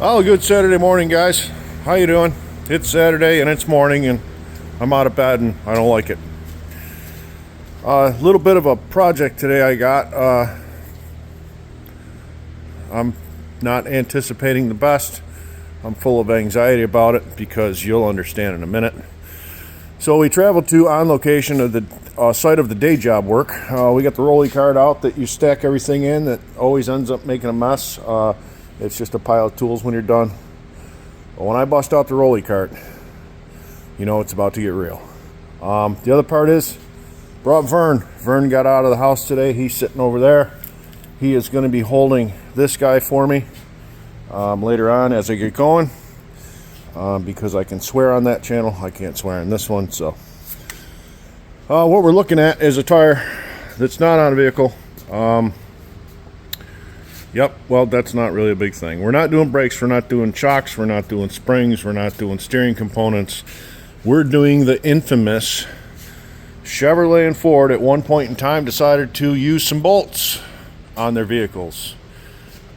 Oh, good Saturday morning, guys. How you doing? It's Saturday and it's morning and I'm out of bed and I don't like it. A little bit of a project today I got. I'm not anticipating the best. I'm full of anxiety about it because you'll understand in a minute. So we traveled to on location of the site of the day job work. We got the rolly cart out that you stack everything in that always ends up making a mess. It's just a pile of tools when you're done. But when I bust out the rolly cart, you know it's about to get real. The other part is, brought Vern. Vern got out of the house today. He's sitting over there. He is going to be holding this guy for me later on as I get going. Because I can swear on that channel. I can't swear on this one. So what we're looking at is a tire that's not on a vehicle. Yep, well, that's not really a big thing. We're not doing brakes, we're not doing shocks, we're not doing springs, we're not doing steering components. We're doing the infamous Chevrolet and Ford at one point in time decided to use some bolts on their vehicles.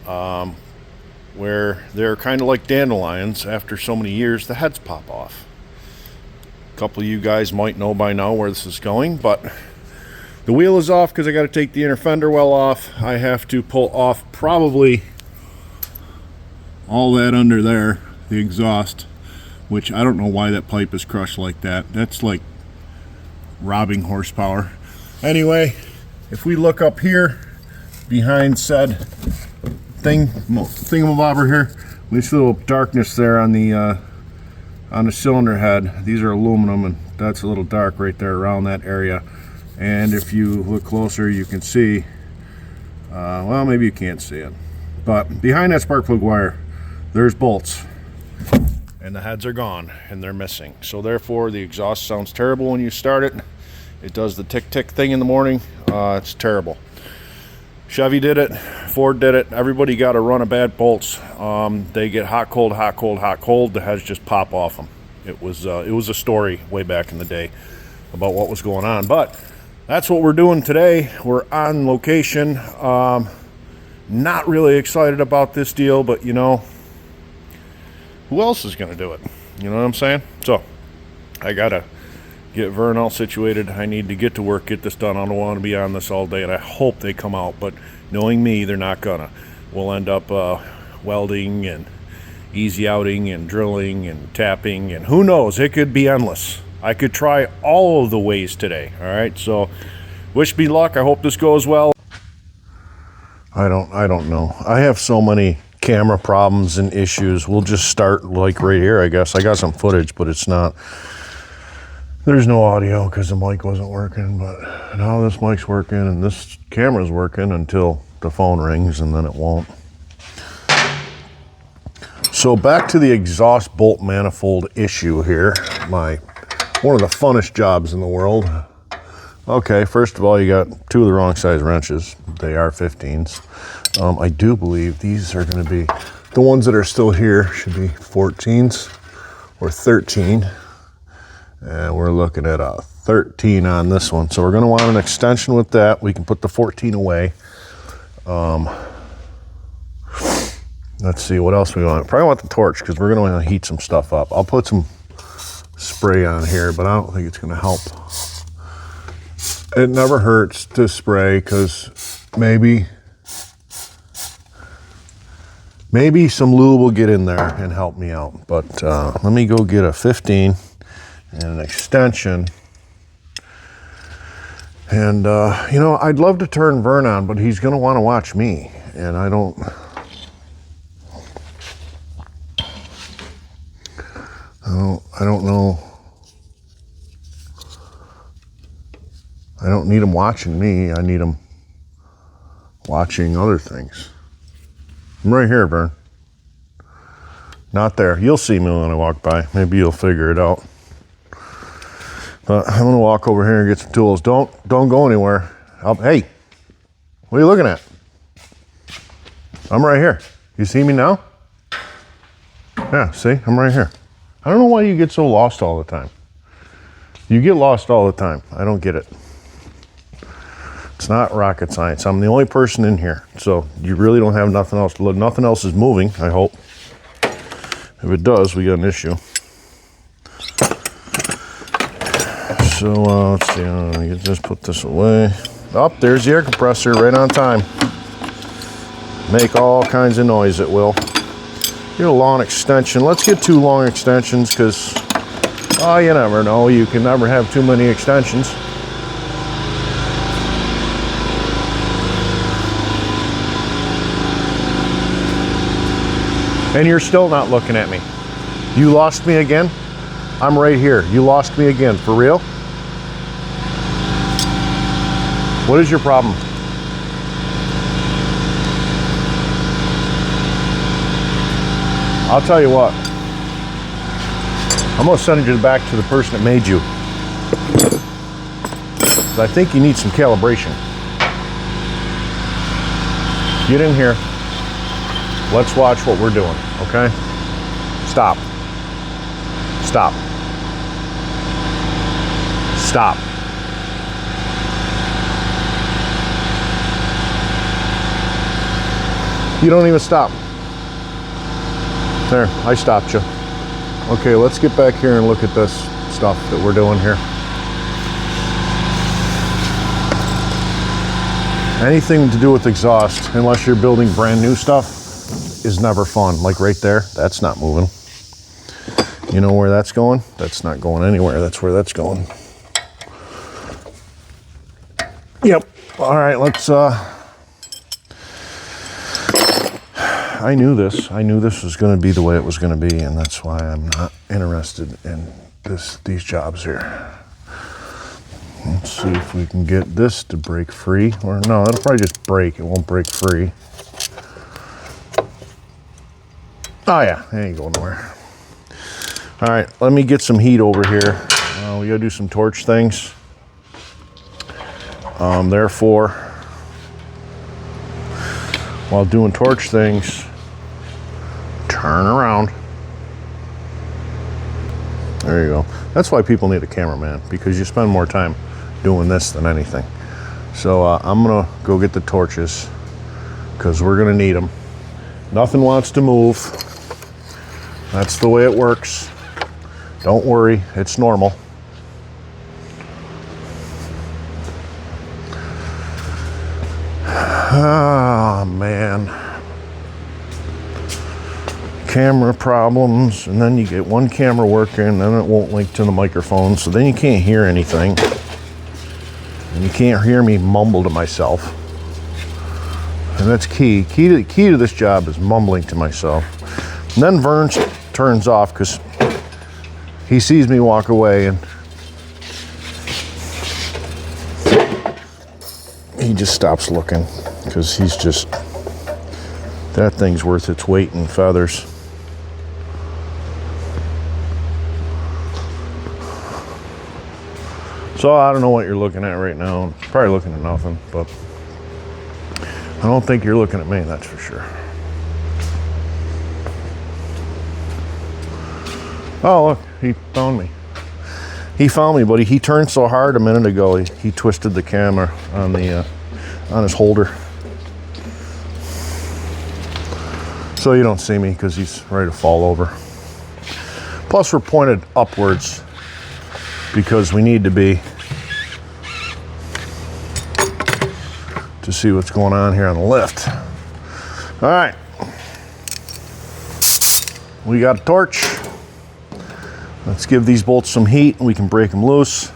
Where they're kind of like dandelions. After so many years, the heads pop off. A couple of you guys might know by now where this is going, but the wheel is off because I got to take the inner fender well off. I have to pull off probably all that under there, the exhaust, which I don't know why that pipe is crushed like that. That's like robbing horsepower. Anyway, if we look up here behind said thingamabobber here, this little darkness there on the cylinder head. These are aluminum, and that's a little dark right there around that area. And if you look closer, you can see, well, maybe you can't see it, but behind that spark plug wire, there's bolts, and the heads are gone, and they're missing. So therefore, the exhaust sounds terrible when you start it. It does the tick-tick thing in the morning. It's terrible. Chevy did it, Ford did it. Everybody got a run of bad bolts. They get hot, cold, hot, cold, hot, cold. The heads just pop off them. It was a story way back in the day about what was going on, but that's what we're doing today. We're on location. Not really excited about this deal, but you know, who else is going to do it? You know what I'm saying? So I gotta get Vern all situated. I need to get to work, get this done. I don't want to be on this all day, and I hope they come out, but knowing me, they're not gonna. We'll end up welding and easy outing and drilling and tapping, and who knows, it could be endless. I could try all of the ways today. All right, so wish me luck. I hope this goes well. I don't know. I have so many camera problems and issues. We'll just start like right here, I guess. I got some footage, but it's not. There's no audio because the mic wasn't working, but now this mic's working and this camera's working until the phone rings, and then it won't. So back to the exhaust bolt manifold issue here. One of the funnest jobs in the world. Okay, first of all, you got two of the wrong size wrenches. They are 15s. I do believe these are going to be, the ones that are still here should be 14s or 13. And we're looking at a 13 on this one. So we're going to want an extension with that. We can put the 14 away. Let's see, what else we want? Probably want the torch because we're going to want to heat some stuff up. I'll put some spray on here, but I don't think it's going to help. It never hurts to spray because maybe some lube will get in there and help me out. But let me go get a 15 and an extension. And you know, I'd love to turn Vern on, but he's going to want to watch me, and I don't know. I don't need him watching me. I need him watching other things. I'm right here, Vern. Not there. You'll see me when I walk by. Maybe you'll figure it out. But I'm gonna walk over here and get some tools. Don't go anywhere. Hey, what are you looking at? I'm right here. You see me now? Yeah, see, I'm right here. I don't know why you get so lost all the time. You get lost all the time. I don't get it. It's not rocket science. I'm the only person in here, so you really don't have nothing else to look. Nothing else is moving, I hope. If it does, we got an issue. So let's see, you just put this away. Oh, there's the air compressor right on time. Make all kinds of noise, it will. Get a long extension. Let's get 2 long extensions because, oh, you never know. You can never have too many extensions. And you're still not looking at me. You lost me again? I'm right here. You lost me again. For real? What is your problem? I'll tell you what. I'm gonna send you back to the person that made you. I think you need some calibration. Get in here. Let's watch what we're doing, okay? Stop. Stop. Stop. You don't even stop. There, I stopped you. Okay, let's get back here and look at this stuff that we're doing here. Anything to do with exhaust, unless you're building brand new stuff, is never fun. Like right there, that's not moving. You know where that's going? That's not going anywhere. That's where that's going. Yep. All right, let's I knew this. I knew this was going to be the way it was going to be, and that's why I'm not interested in these jobs here. Let's see if we can get this to break free. Or no, it'll probably just break. It won't break free. Oh yeah, it ain't going nowhere. All right, let me get some heat over here. We gotta do some torch things. Therefore, while doing torch things, turn around. There you go. That's why people need a cameraman, because you spend more time doing this than anything. So I'm gonna go get the torches because we're gonna need them. Nothing wants to move. That's the way it works. Don't worry, it's normal. Oh man. Camera problems, and then you get one camera working, and then it won't link to the microphone, so then you can't hear anything. And you can't hear me mumble to myself. And that's key. Key to this job is mumbling to myself. And then Vern turns off because he sees me walk away and he just stops looking because he's just, that thing's worth its weight in feathers. So I don't know what you're looking at right now. Probably looking at nothing, but I don't think you're looking at me, that's for sure. Oh, look, he found me. He found me, buddy. He turned so hard a minute ago, he twisted the camera on the on his holder. So you don't see me because he's ready to fall over. Plus we're pointed upwards because we need to be to see what's going on here on the lift. All right. We got a torch. Let's give these bolts some heat and we can break them loose.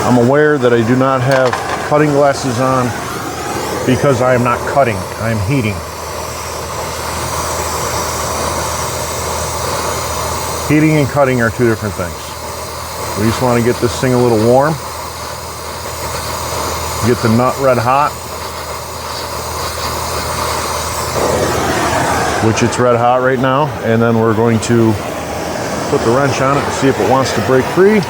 I'm aware that I do not have cutting glasses on because I am not cutting, I am heating. Heating and cutting are two different things. We just want to get this thing a little warm. Get the nut red hot. Which it's red hot right now. And then we're going to put the wrench on it and see if it wants to break free.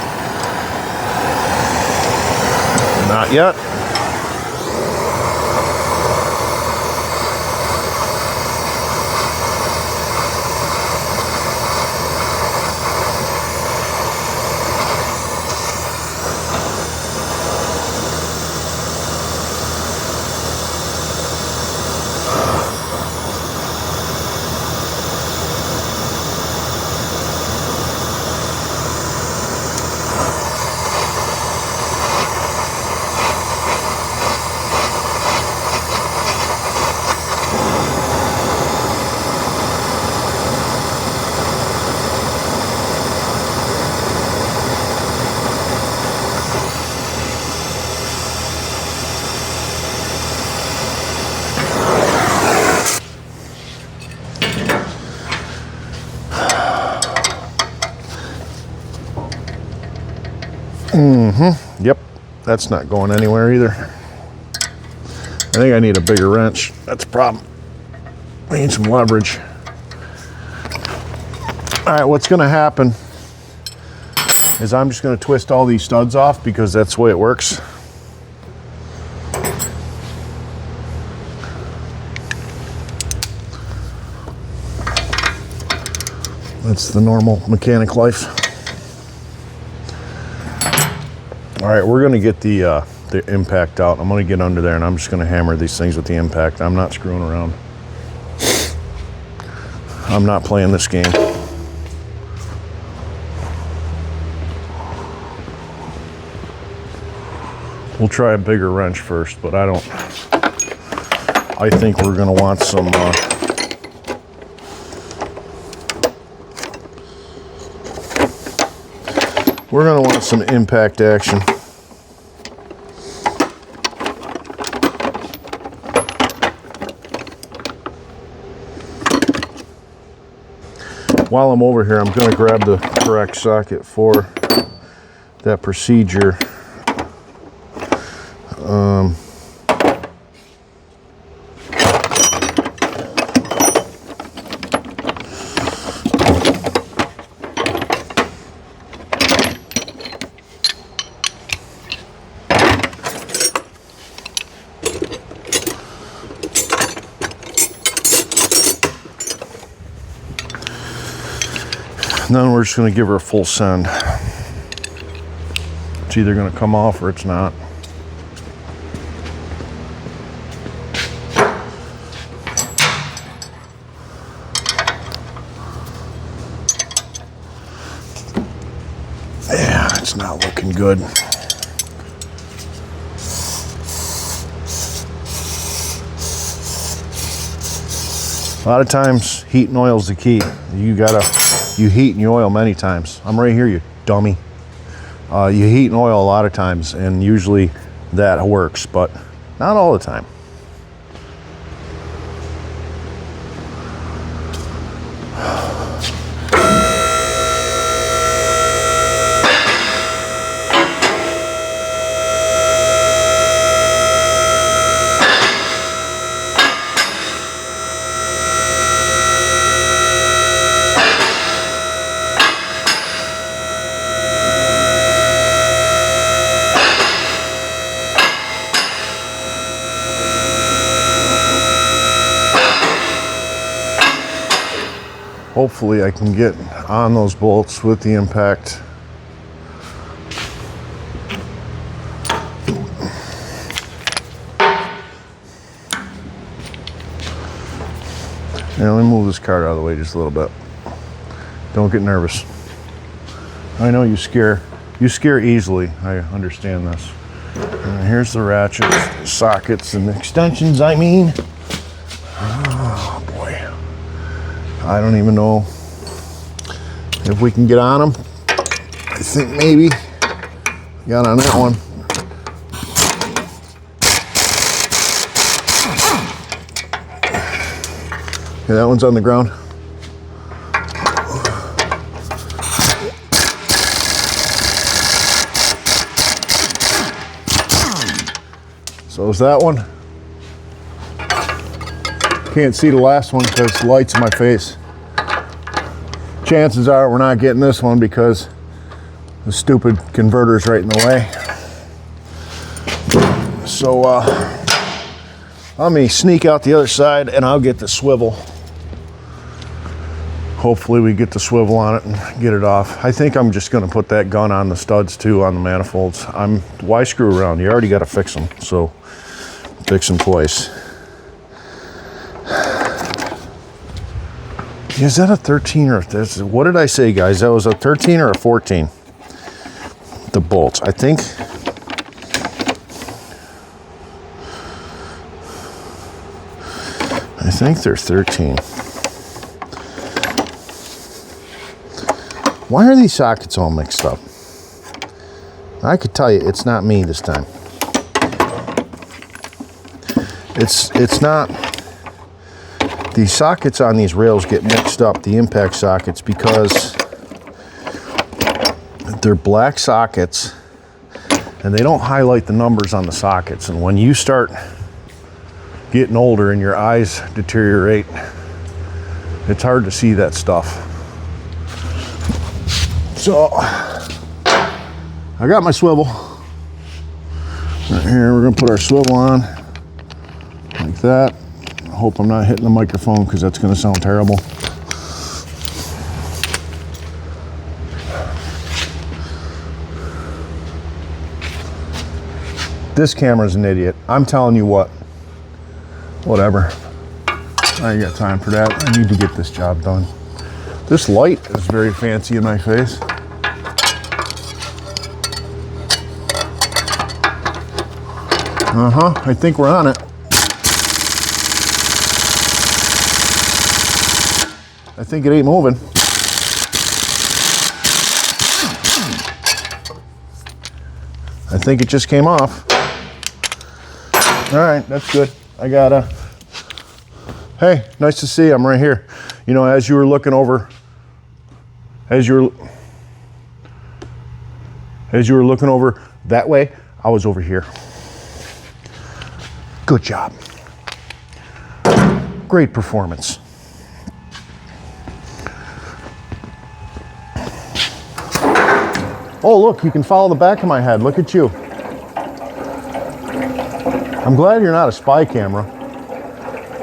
Not yet. Yep, that's not going anywhere either. I think I need a bigger wrench. That's a problem. I need some leverage. All right, what's gonna happen is I'm just gonna twist all these studs off because that's the way it works. That's the normal mechanic life. All right, we're gonna get the impact out. I'm gonna get under there and I'm just gonna hammer these things with the impact. I'm not screwing around. I'm not playing this game. We'll try a bigger wrench first, but I think we're gonna want some impact action. While I'm over here, I'm going to grab the correct socket for that procedure. And then we're just going to give her a full send. It's either going to come off or it's not. Yeah, it's not looking good. A lot of times, heat and oil is the key. You heat and you oil many times. I'm right here, you dummy. You heat and oil a lot of times, and usually that works, but not all the time. Hopefully I can get on those bolts with the impact. Now let me move this cart out of the way just a little bit. Don't get nervous. I know you scare easily. I understand this. And here's the ratchets, the sockets, and the extensions, I mean. Oh boy. I don't even know if we can get on them. I think maybe. Got on that one. Okay, that one's on the ground. So is that one. Can't see the last one because the light's in my face. Chances are we're not getting this one because the stupid converter's right in the way. So let me sneak out the other side and I'll get the swivel. Hopefully we get the swivel on it and get it off. I think I'm just gonna put that gun on the studs too, on the manifolds. Why screw around? You already gotta fix them, so fix them twice. Is that a 13 or what did I say, guys? That was a 13 or a 14? The bolts, I think. I think they're 13. Why are these sockets all mixed up? I could tell you, it's not me this time. It's not. The sockets on these rails get mixed up, the impact sockets, because they're black sockets and they don't highlight the numbers on the sockets. And when you start getting older and your eyes deteriorate, it's hard to see that stuff. So I got my swivel right here. We're gonna put our swivel on like that. I hope I'm not hitting the microphone because that's gonna sound terrible. This camera's an idiot. I'm telling you what. Whatever. I ain't got time for that. I need to get this job done. This light is very fancy in my face. I think we're on it. I think it ain't moving. I think it just came off. All right, that's good. I gotta, hey, nice to see you. I'm right here. You know, as you were looking over, as you were looking over that way, I was over here. Good job. Great performance. Oh, look, you can follow the back of my head. Look at you. I'm glad you're not a spy camera,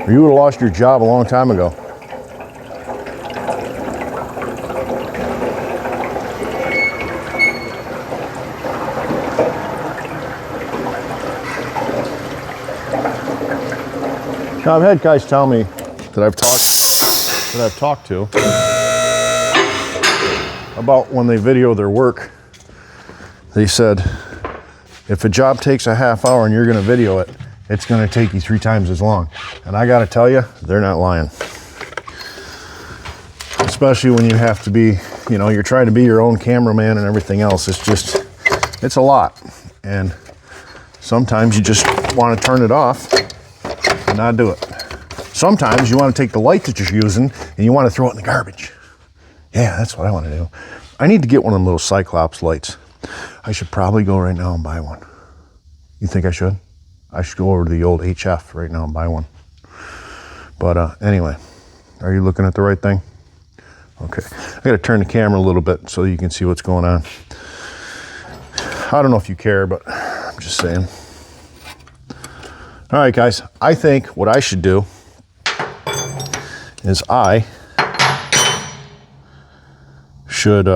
or you would have lost your job a long time ago. Now, I've had guys tell me that I've talked to about when they video their work. They said, if a job takes a half hour and you're gonna video it, it's gonna take you 3 times as long. And I gotta tell you, they're not lying. Especially when you have to be, you know, you're trying to be your own cameraman and everything else. It's just, it's a lot. And sometimes you just wanna turn it off and not do it. Sometimes you wanna take the light that you're using and you wanna throw it in the garbage. Yeah, that's what I wanna do. I need to get one of them little Cyclops lights. I should probably go right now and buy one. You think I should? I should go over to the old HF right now and buy one. But anyway, are you looking at the right thing? Okay, I gotta turn the camera a little bit so you can see what's going on. I don't know if you care, but I'm just saying. All right, guys, I think what I should do is I should,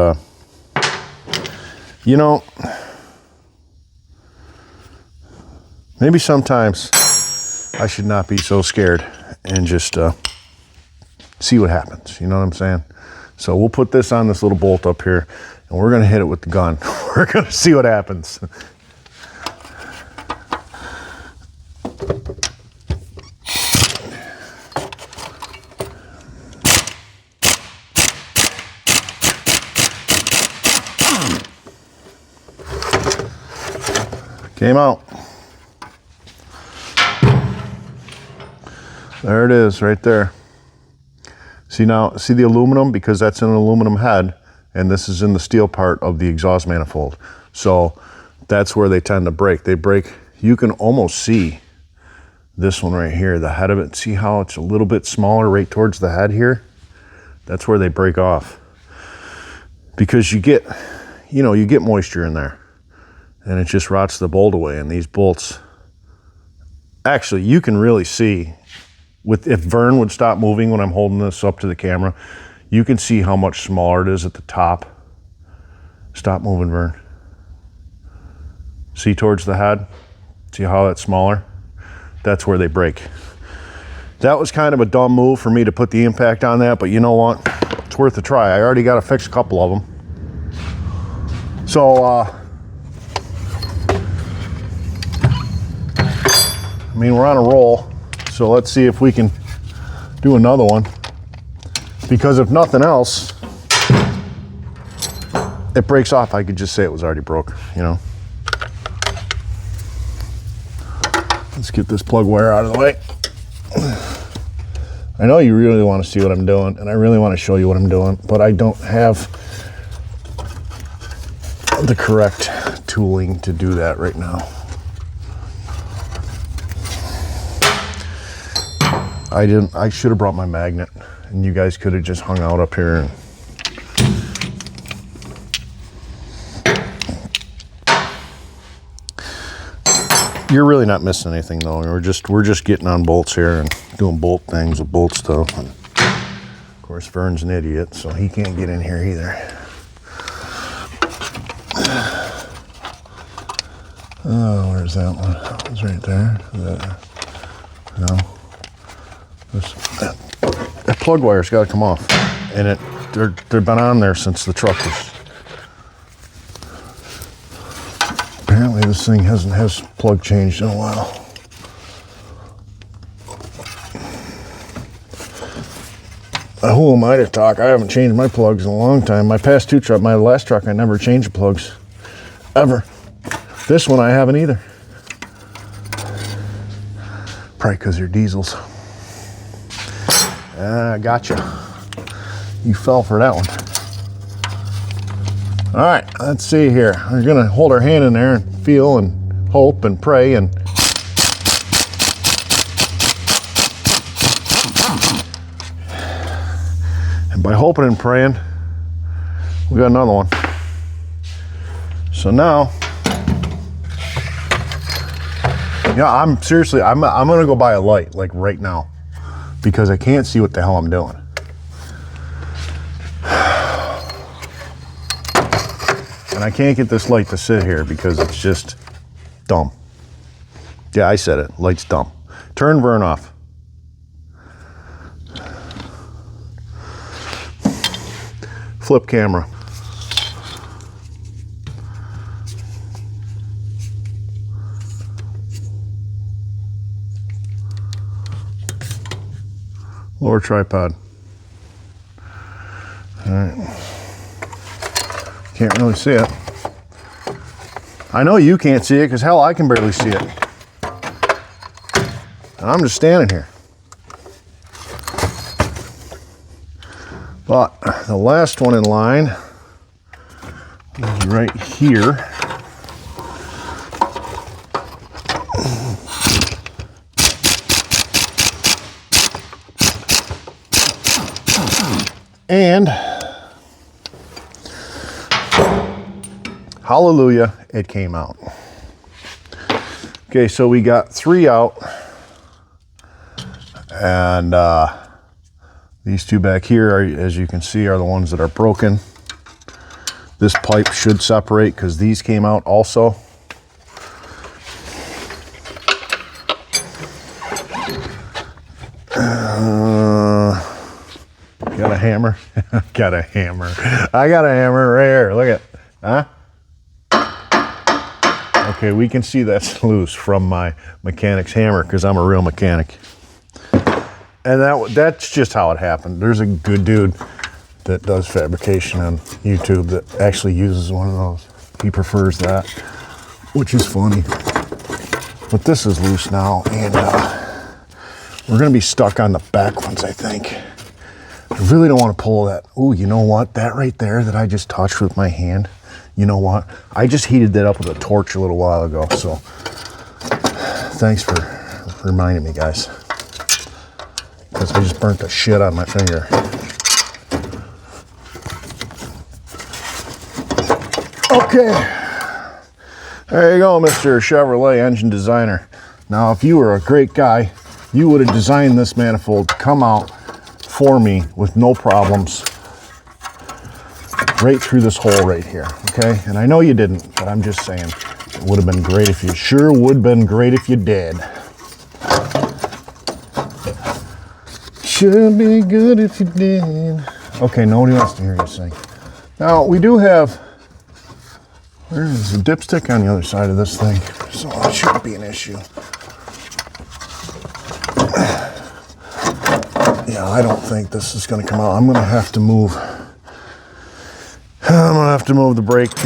you know, maybe sometimes I should not be so scared and just see what happens. You know what I'm saying? So we'll put this on this little bolt up here and we're gonna hit it with the gun. We're gonna see what happens. Came out. There it is right there. See now, see the aluminum? Because that's an aluminum head and this is in the steel part of the exhaust manifold. So that's where they tend to break. They break, you can almost see this one right here, the head of it. See how it's a little bit smaller right towards the head here? That's where they break off. Because you get, you know, you get moisture in there. And it just rots the bolt away. And these bolts, actually, you can really see, if Vern would stop moving when I'm holding this up to the camera, you can see how much smaller it is at the top. Stop moving, Vern. See towards the head? See how that's smaller? That's where they break. That was kind of a dumb move for me to put the impact on that, but you know what? It's worth a try. I already got to fix a couple of them. So, I mean, we're on a roll, so let's see if we can do another one. Because if nothing else, it breaks off. I could just say it was already broke, you know. Let's get this plug wire out of the way. I know you really want to see what I'm doing, and I really want to show you what I'm doing, but I don't have the correct tooling to do that right now. I should have brought my magnet, and you guys could have just hung out up here. You're really not missing anything though. We're just getting on bolts here and doing bolt things with bolt stuff. And of course, Vern's an idiot, so he can't get in here either. Oh, where's that one? It's right there. No. That plug wire's got to come off, and they've been on there since the truck was. Apparently, this thing hasn't had plug changed in a while. Who am I to talk? I haven't changed my plugs in a long time. My past two truck, my last truck, I never changed the plugs, ever. This one I haven't either. Probably because they're diesels. Gotcha. You fell for that one. All right, let's see here. We're gonna hold our hand in there and feel and hope and pray and by hoping and praying, we got another one. So now, yeah, I'm gonna go buy a light like right now because I can't see what the hell I'm doing. And I can't get this light to sit here because it's just dumb. Yeah, I said it. Light's dumb. Turn Vern off. Flip camera. Lower tripod. All right. Can't really see it. I know you can't see it because hell, I can barely see it. And I'm just standing here. But the last one in line is right here. And hallelujah, it came out. Okay, so we got 3 out. And these 2 back here, are, as you can see, are the ones that are broken. This pipe should separate because these came out also. Got a hammer? Got a hammer. I got a hammer right here. Look at, huh? Okay, we can see that's loose from my mechanic's hammer because I'm a real mechanic. And that's just how it happened. There's a good dude that does fabrication on YouTube that actually uses one of those. He prefers that, which is funny. But this is loose now, and we're gonna be stuck on the back ones, I think. I really don't want to pull that. Ooh, you know what? That right there that I just touched with my hand, you know what? I just heated that up with a torch a little while ago, so thanks for reminding me, guys. Because I just burnt the shit on my finger. Okay. There you go, Mr. Chevrolet engine designer. Now, if you were a great guy, you would have designed this manifold to come out for me with no problems right through this hole right here, okay? And I know you didn't, but I'm just saying it would have been great if you, sure would have been great if you did. Should be good if you did. Okay, nobody wants to hear you sing. Now, we do have, there's a dipstick on the other side of this thing, so it shouldn't be an issue. Yeah, I don't think this is going to come out. I'm going to have to move. The brake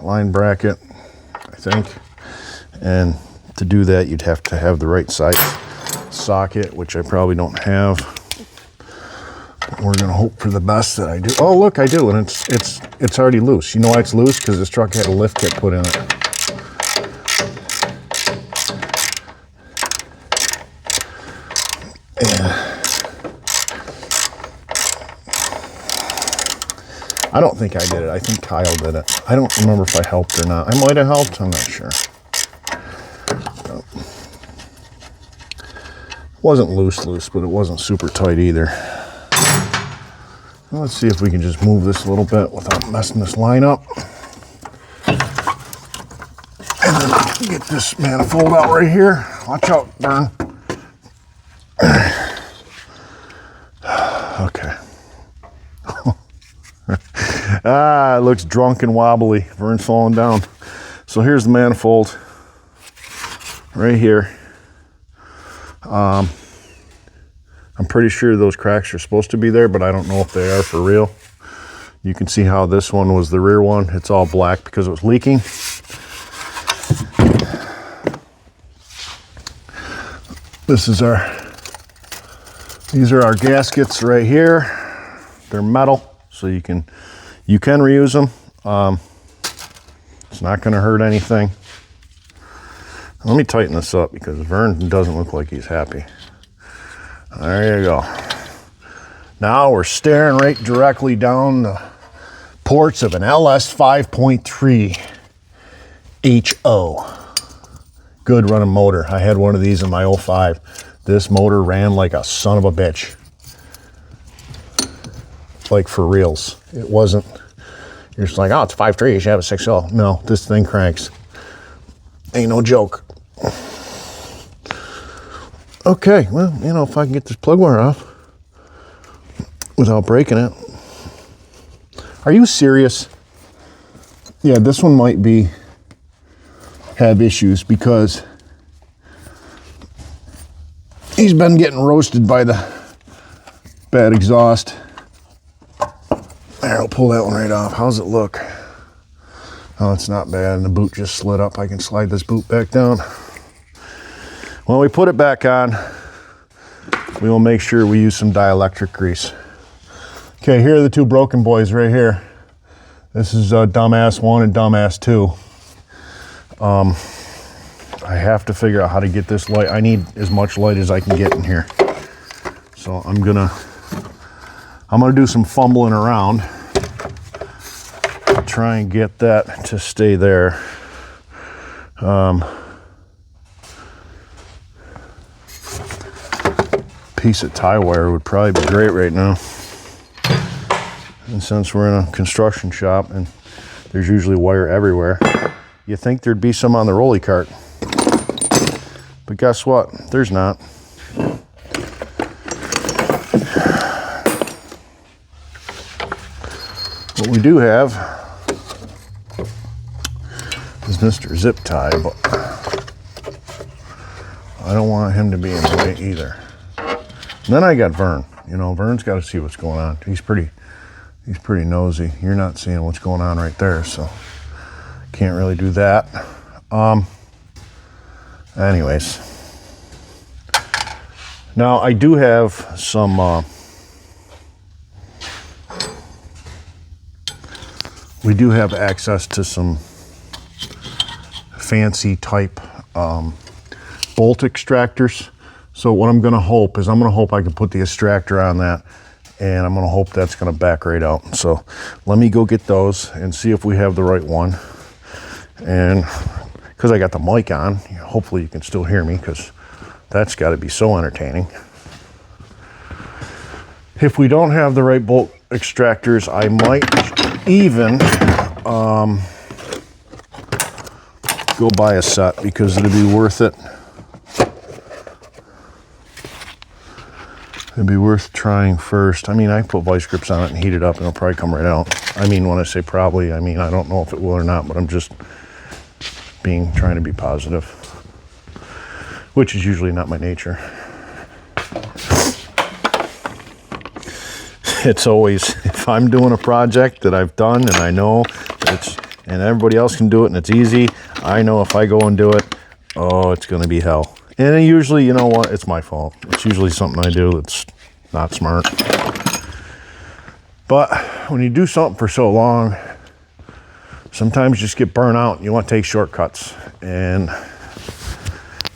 line bracket, I think. And to do that, you'd have to have the right size socket, which I probably don't have. We're gonna hope for the best that I do. Oh, look, I do, and it's already loose. You know why it's loose? Because this truck had a lift kit put in it. I don't think I did it. I think Kyle did it. I don't remember if I helped or not. I might have helped. I'm not sure. It wasn't loose, but it wasn't super tight either. Well, let's see if we can just move this a little bit without messing this line up. And then get this manifold out right here. Watch out, Vern. Okay. It looks drunk and wobbly. Vern's falling down. So here's the manifold right here. I'm pretty sure those cracks are supposed to be there, but I don't know if they are for real. You can see how this one was the rear one. It's all black because it was leaking. These are our gaskets right here. They're metal, so you can reuse them. It's not going to hurt anything. Let me tighten this up because Vern doesn't look like he's happy. There you go. Now we're staring right directly down the ports of an LS 5.3 HO. Good running motor. I had one of these in my 05. This motor ran like a son of a bitch. Like for reals. It wasn't, you're just like, oh, it's 5.3, you should have a 6.0. No, this thing cranks. Ain't no joke. Okay, well, you know, if I can get this plug wire off without breaking it. Are you serious? Yeah, this one might have issues because he's been getting roasted by the bad exhaust. There, I'll pull that one right off. How's it look? Oh, it's not bad. And the boot just slid up. I can slide this boot back down. When we put it back on, we will make sure we use some dielectric grease. Okay, here are the two broken boys right here. This is dumbass 1 and dumbass 2. I have to figure out how to get this light. I need as much light as I can get in here. So I'm gonna do some fumbling around. Try and get that to stay there. Piece of tie wire would probably be great right now. And since we're in a construction shop and there's usually wire everywhere, you think there'd be some on the rolly cart. But guess what? There's not. What we do have is Mr. Zip Tie, but I don't want him to be in the way either. And then I got Vern. You know, Vern's got to see what's going on. He's pretty nosy. You're not seeing what's going on right there, so can't really do that. Anyways, now I do have some. We do have access to some fancy type bolt extractors. So what I'm gonna hope is I can put the extractor on that, and I'm gonna hope that's gonna back right out. So let me go get those and see if we have the right one. And because I got the mic on, hopefully you can still hear me, because that's got to be so entertaining. If we don't have the right bolt extractors, I might even go buy a set, because it'd be worth it. It'd be worth trying first. I mean, I put vice grips on it and heat it up and it'll probably come right out. I mean, when I say probably, I mean, I don't know if it will or not, but I'm just trying to be positive, which is usually not my nature. It's always, if I'm doing a project that I've done and I know and everybody else can do it and it's easy, I know if I go and do it, oh, it's going to be hell. And then usually, you know what, it's my fault. It's usually something I do that's not smart. But when you do something for so long, sometimes you just get burnt out and you want to take shortcuts. And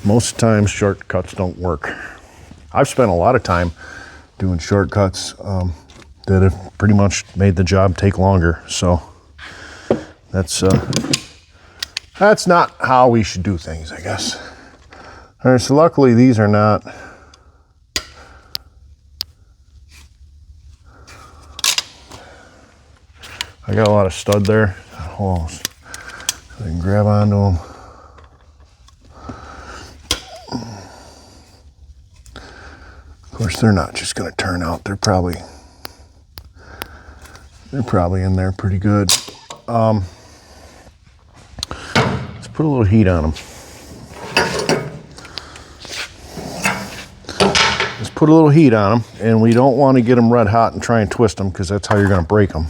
most times shortcuts don't work. I've spent a lot of time doing shortcuts that have pretty much made the job take longer. So that's not how we should do things, I guess. All right, so luckily these are not I got a lot of stud there. Oh, so I can grab onto them. Of course, they're not just going to turn out. They're probably in there pretty good. Let's put a little heat on them. Let's put a little heat on them, and we don't want to get them red hot and try and twist them because that's how you're going to break them.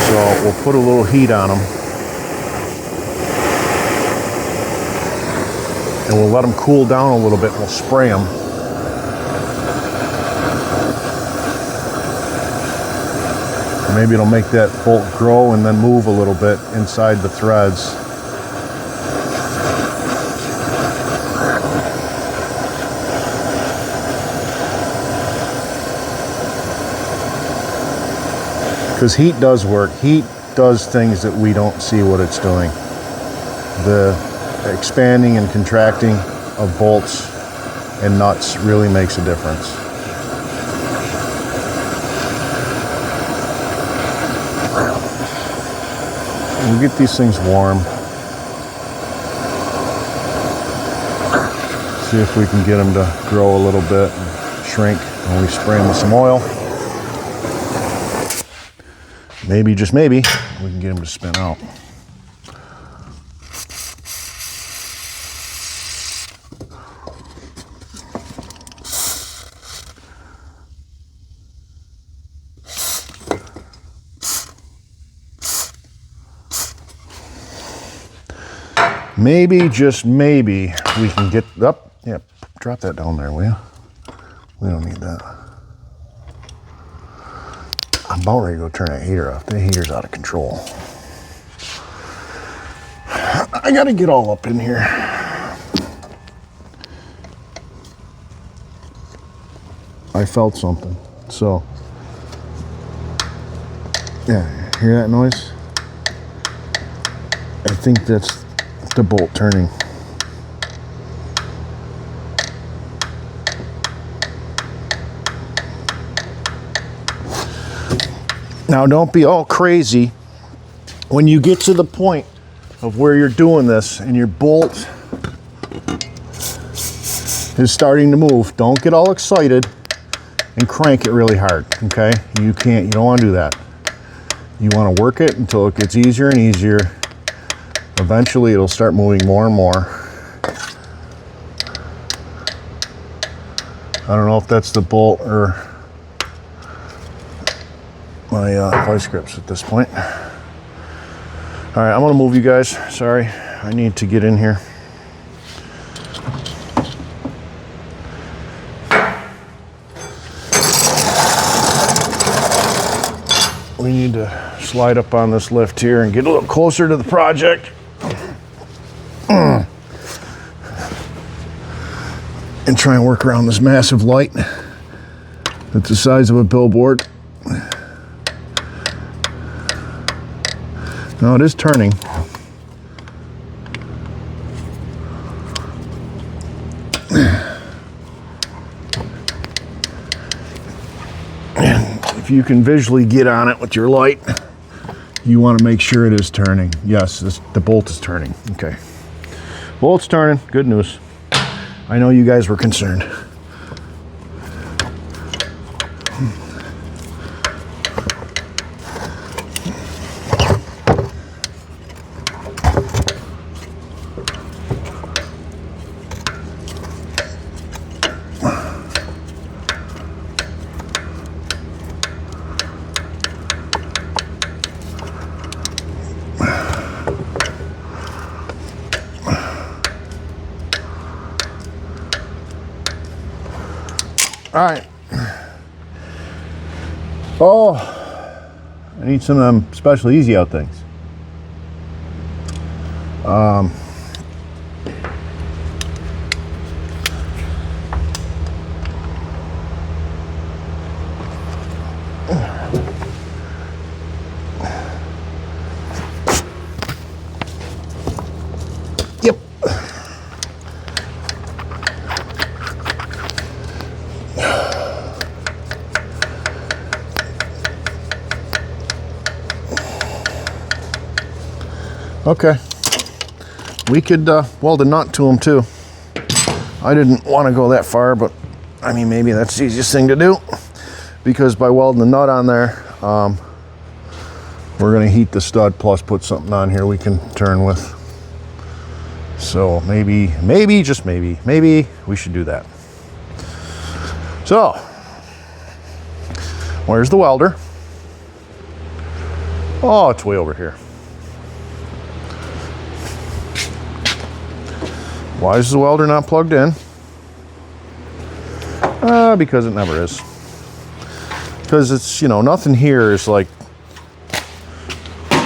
So we'll put a little heat on them, and we'll let them cool down a little bit, and we'll spray them. Maybe it'll make that bolt grow and then move a little bit inside the threads. Because heat does work. Heat does things that we don't see what it's doing. The expanding and contracting of bolts and nuts really makes a difference. We'll get these things warm. See if we can get them to grow a little bit and shrink when we spray them with some oil. Maybe, just maybe, we can get them to spin out. Maybe, just maybe, we can get up. Yeah, drop that down there, will you? We don't need that. I'm about ready to go turn that heater off. The heater's out of control. I gotta get all up in here. I felt something. So, yeah, hear that noise? I think that's the bolt turning. Now don't be all crazy when you get to the point of where you're doing this and your bolt is starting to move. Don't get all excited and crank it really hard, okay? You don't want to do that. You want to work it until it gets easier and easier. Eventually it'll start moving more and more. I don't know if that's the bolt or my vice grips at this point. All right, I'm gonna move you guys. Sorry, I need to get in here. We need to slide up on this lift here and get a little closer to the project. And try and work around this massive light that's the size of a billboard. No, it is turning. And if you can visually get on it with your light, you want to make sure it is turning. Yes, the bolt is turning. Okay. Bolt's turning. Good news. I know you guys were concerned. right. Oh, I need some of them special easy out things. Yep. Okay. We could weld a nut to them too. I didn't want to go that far, but I mean, maybe that's the easiest thing to do, because by welding the nut on there, we're going to heat the stud plus put something on here we can turn with. So maybe, just maybe we should do that. So, where's the welder? Oh, it's way over here. Why is the welder not plugged in? Because it never is. Because it's, you know, nothing here is like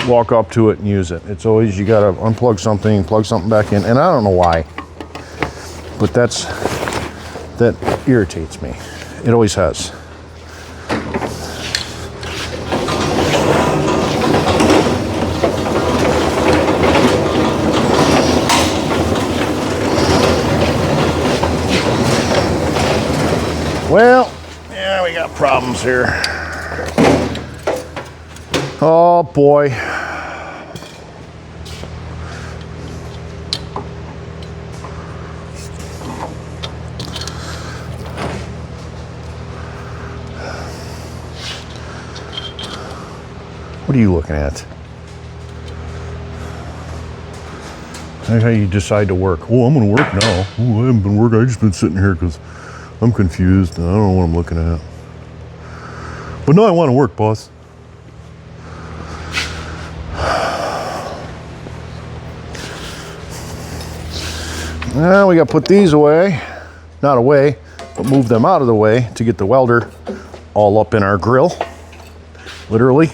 walk up to it and use it. It's always, you gotta unplug something, plug something back in, and I don't know why, but that irritates me. It always has. Well, yeah, we got problems here. Oh boy. What are you looking at? That's how you decide to work. Oh, I'm gonna work now. Oh, I haven't been working. I've just been sitting here because I'm confused and I don't know what I'm looking at. But no, I want to work, boss. Now we got to put these away. Not away, but move them out of the way to get the welder all up in our grill. Literally.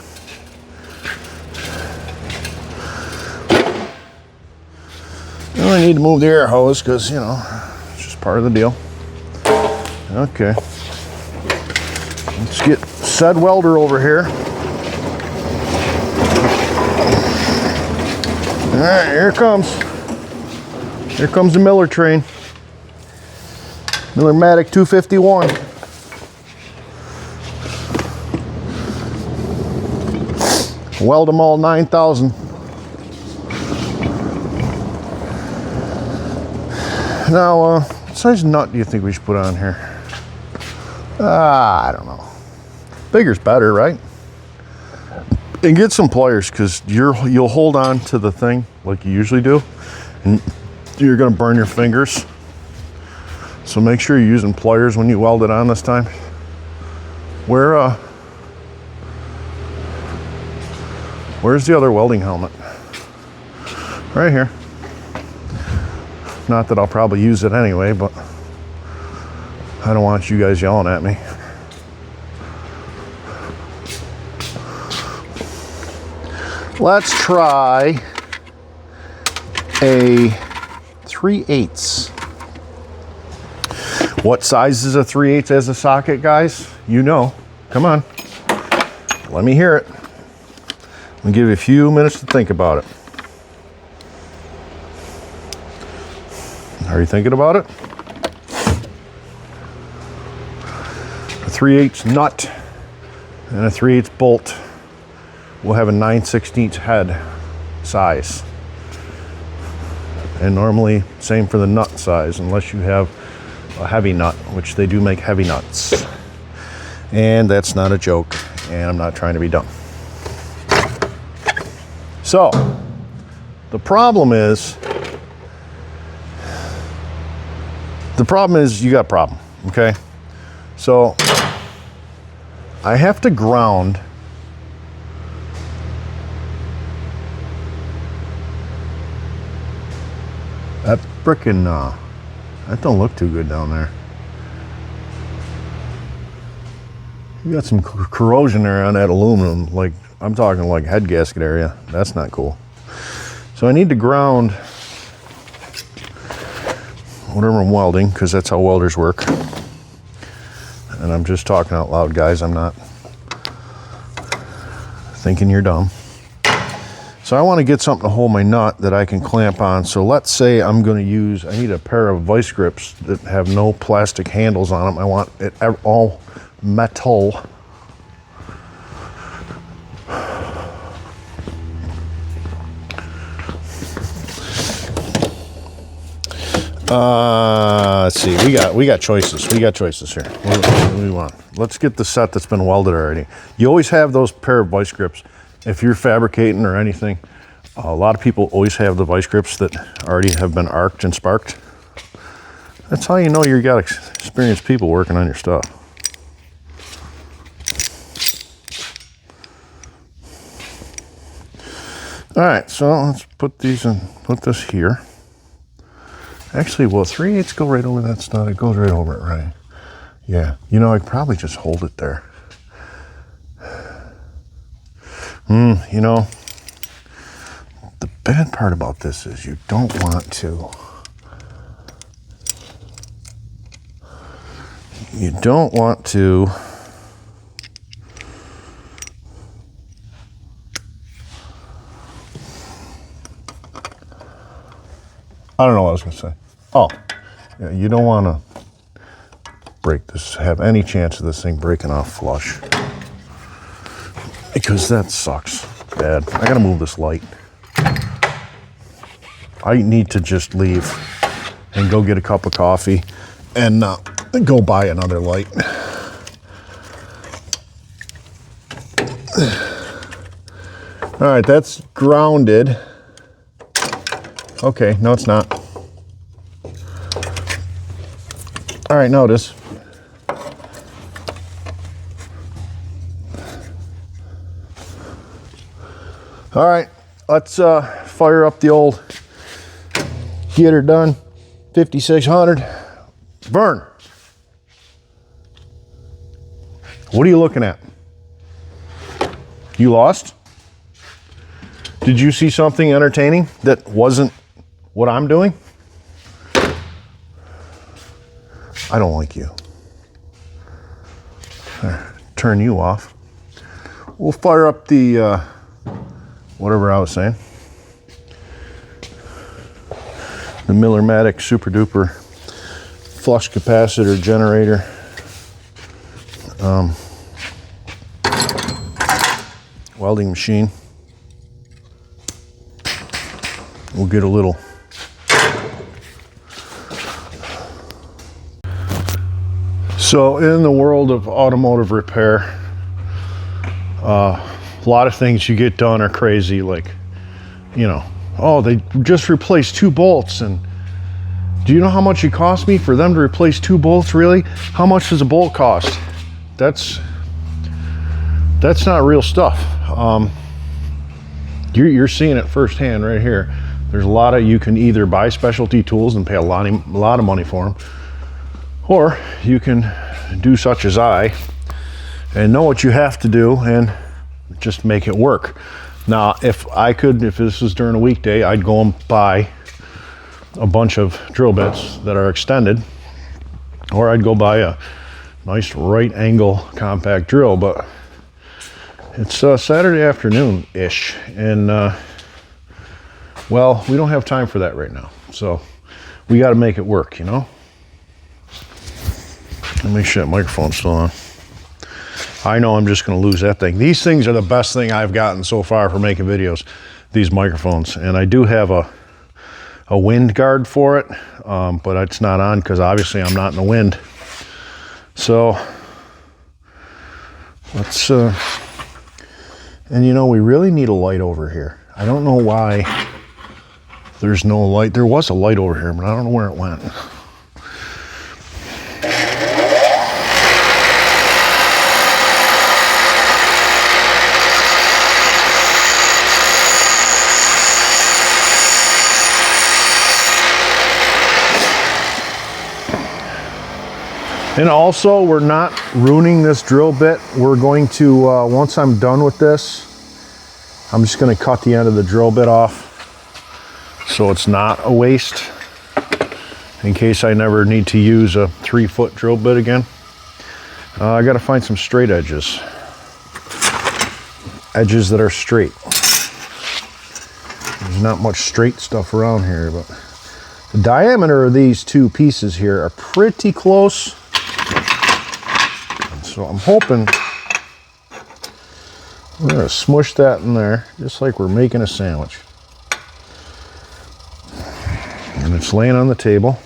Well, I need to move the air hose because, you know, it's just part of the deal. Okay, let's get said welder over here. All right, here it comes. Here comes the Miller train. Miller-Matic 251. Weld them all 9,000. Now, what size nut do you think we should put on here? I don't know. Bigger's better, right? And get some pliers, because you'll hold on to the thing like you usually do, and you're gonna burn your fingers. So make sure you're using pliers when you weld it on this time. Where's the other welding helmet? Right here. Not that I'll probably use it anyway, but I don't want you guys yelling at me. Let's try a 3/8. What size is a 3/8 as a socket, guys? You know. Come on. Let me hear it. I'll give you a few minutes to think about it. Are you thinking about it? A 3/8 nut and a 3/8 bolt will have a 9/16 head size. And normally, same for the nut size, unless you have a heavy nut, which they do make heavy nuts. And that's not a joke, and I'm not trying to be dumb. So, the problem is you got a problem, okay? So, I have to ground that frickin', that don't look too good down there. You got some corrosion there on that aluminum, like I'm talking like head gasket area. That's not cool. So I need to ground whatever I'm welding, because that's how welders work. And I'm just talking out loud, guys. I'm not thinking you're dumb. So I want to get something to hold my nut that I can clamp on. So let's say I'm going to use, I need a pair of vice grips that have no plastic handles on them. I want it all metal. Let's see, we got choices. We got choices here. What do we want? Let's get the set that's been welded already. You always have those pair of vice grips. If you're fabricating or anything, a lot of people always have the vice grips that already have been arced and sparked. That's how you know you got experienced people working on your stuff. All right, so let's put these in, put this here. Actually, will 3/8 go right over that stud? It goes right over it, right? Yeah, you know, I'd probably just hold it there. You know, the bad part about this is you don't want to. You don't want to. I don't know what I was going to say. Oh, yeah, you don't want to break this, have any chance of this thing breaking off flush. Because that sucks bad. I got to move this light. I need to just leave and go get a cup of coffee and go buy another light. All right, that's grounded. Okay, no, it's not. All right, notice. All right, let's fire up the old get her done 5600. Vern, what are you looking at? You lost? Did you see something entertaining that wasn't what I'm doing? I don't like you. Turn you off. We'll fire up the whatever I was saying. The Miller-Matic Super Duper flux capacitor generator. Welding machine. We'll get a little. So in the world of automotive repair, a lot of things you get done are crazy, like, you know, oh, they just replaced 2 bolts, and do you know how much it cost me for them to replace 2 bolts? Really? How much does a bolt cost? That's not real stuff. You're seeing it firsthand right here. There's a lot of, you can either buy specialty tools and pay a lot of money for them, or you can do such as I and know what you have to do and just make it work. Now, if this was during a weekday, I'd go and buy a bunch of drill bits that are extended, or I'd go buy a nice right angle compact drill, but it's Saturday afternoon-ish, and well, we don't have time for that right now, so we got to make it work, you know? Let me make sure that microphone's still on. I know I'm just going to lose that thing. These things are the best thing I've gotten so far for making videos, these microphones, and I do have a wind guard for it, but it's not on because obviously I'm not in the wind. So let's, and you know, we really need a light over here. I don't know why there's no light. There was a light over here, but I don't know where it went. And also, we're not ruining this drill bit, we're going to, once I'm done with this, I'm just going to cut the end of the drill bit off so it's not a waste in case I never need to use a 3-foot drill bit again. I got to find some straight edges. Edges that are straight. There's not much straight stuff around here, but the diameter of these two pieces here are pretty close. So I'm hoping we're going to smush that in there just like we're making a sandwich. And it's laying on the table.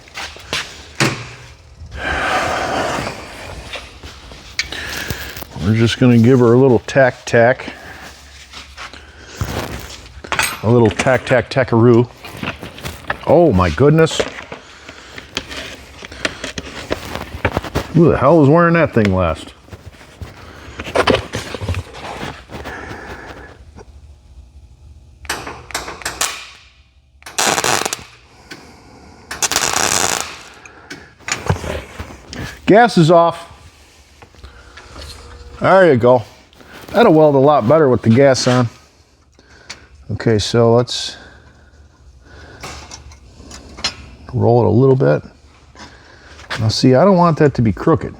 We're just going to give her a little tack. A little tackaroo. Oh my goodness. Who the hell was wearing that thing last? Gas is off. There you go. That'll weld a lot better with the gas on. Okay, so let's roll it a little bit. Now see, I don't want that to be crooked.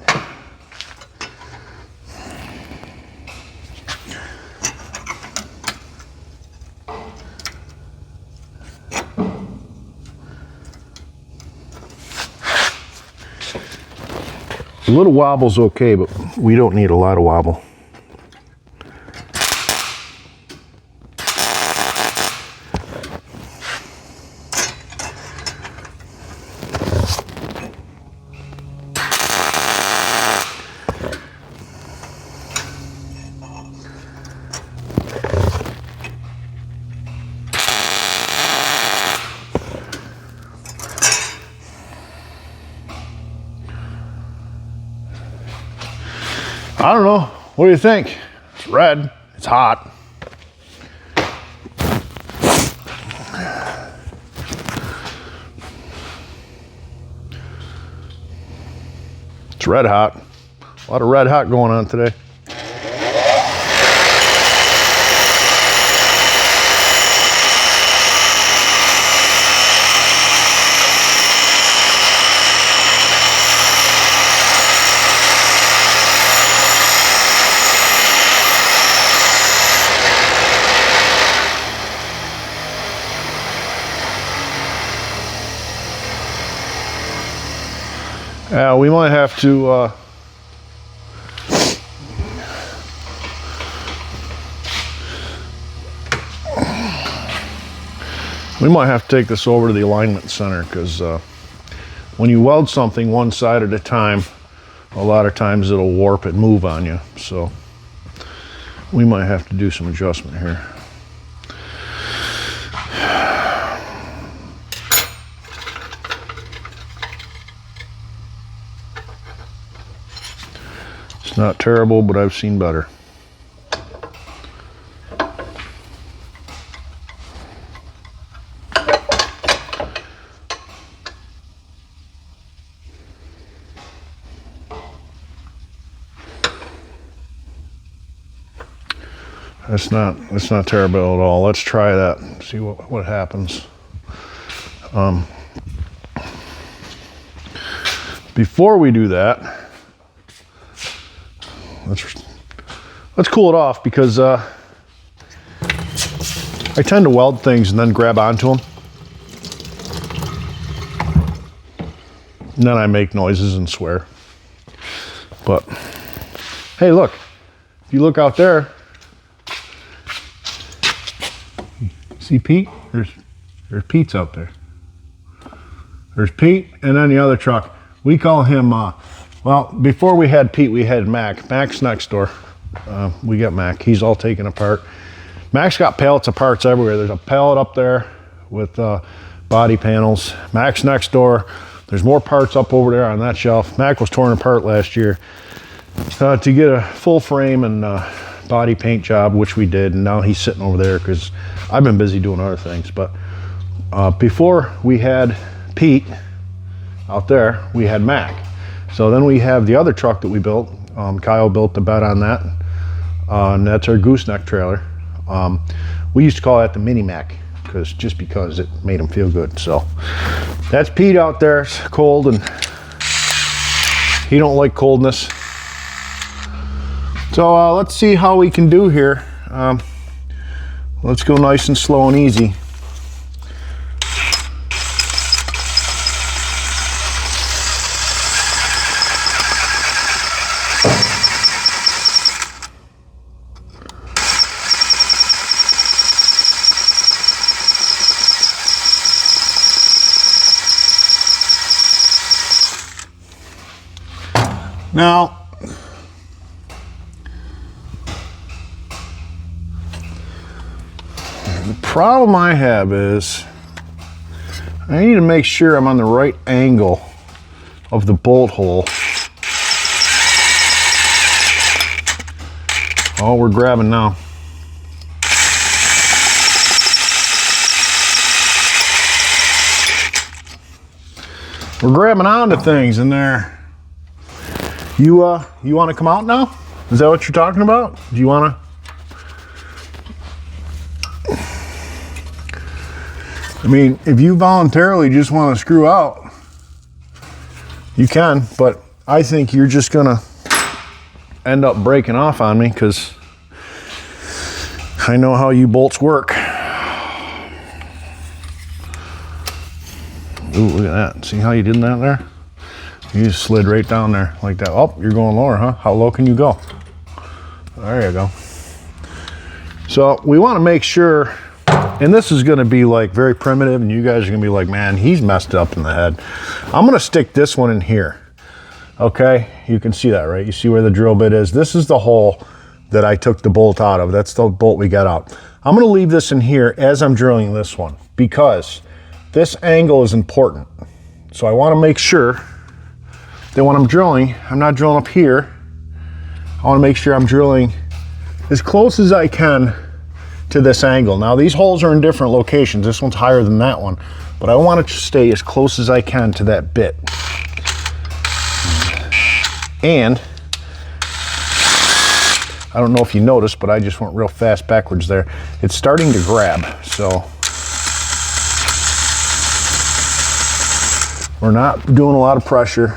A little wobble's okay, but we don't need a lot of wobble. I don't know. What do you think? It's red. It's hot. It's red hot. A lot of red hot going on today. We might have to take this over to the alignment center, because when you weld something one side at a time, a lot of times it'll warp and move on you. So we might have to do some adjustment here. It's not terrible, but I've seen better. That's not terrible at all. Let's try that. See what happens. Before we do that, let's cool it off, because I tend to weld things and then grab onto them, and then I make noises and swear. But hey, look, if you look out there, see Pete? There's Pete's out there. There's Pete, and then the other truck. We call him, well, before we had Pete, we had Mac. Mac's next door. We got Mac. He's all taken apart. Mac's got pallets of parts everywhere. There's a pallet up there with body panels. Mac's next door. There's more parts up over there on that shelf. Mac was torn apart last year to get a full frame and body paint job, which we did, and now he's sitting over there because I've been busy doing other things. But before we had Pete out there, we had Mac. So then we have the other truck that we built. Kyle built the bed on that, and that's our gooseneck trailer. We used to call that the Mini Mac just because it made him feel good. So that's Pete out there. It's cold and he don't like coldness. So let's see how we can do here. Let's go nice and slow and easy. Now, the problem I have is I need to make sure I'm on the right angle of the bolt hole. Oh, we're grabbing now. We're grabbing onto things in there. You want to come out now? Is that what you're talking about? Do you want to? I mean, if you voluntarily just want to screw out, you can, but I think you're just gonna end up breaking off on me because I know how you bolts work. Ooh, look at that. See how you did that there? You just slid right down there like that. Oh, you're going lower, huh? How low can you go? There you go. So we want to make sure, and this is going to be like very primitive, and you guys are going to be like, man, he's messed up in the head. I'm going to stick this one in here. Okay, you can see that, right? You see where the drill bit is? This is the hole that I took the bolt out of. That's the bolt we got out. I'm going to leave this in here as I'm drilling this one because this angle is important. So I want to make sure that when I'm drilling, I'm not drilling up here. I want to make sure I'm drilling as close as I can to this angle. Now these holes are in different locations. This one's higher than that one, but I want to stay as close as I can to that bit. And I don't know if you noticed, but I just went real fast backwards there. It's starting to grab, so we're not doing a lot of pressure.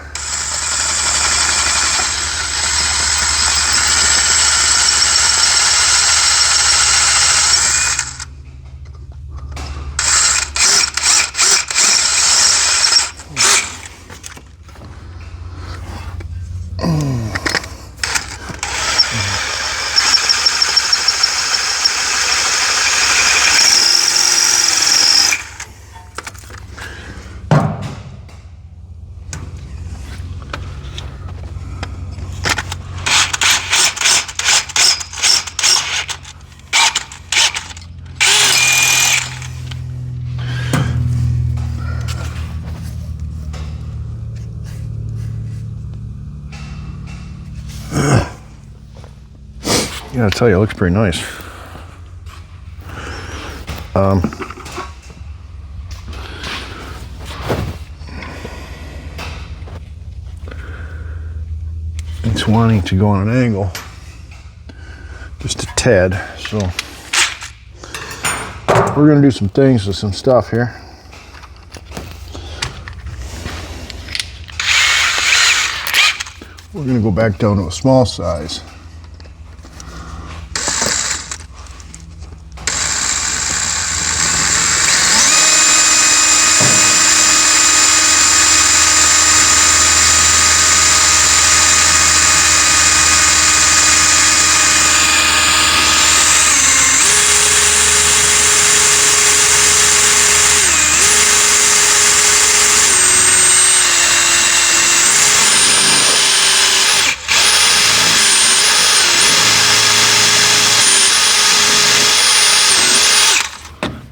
Yeah, I tell you, it looks pretty nice. It's wanting to go on an angle, just a tad. So we're gonna do some things with some stuff here. We're gonna go back down to a small size.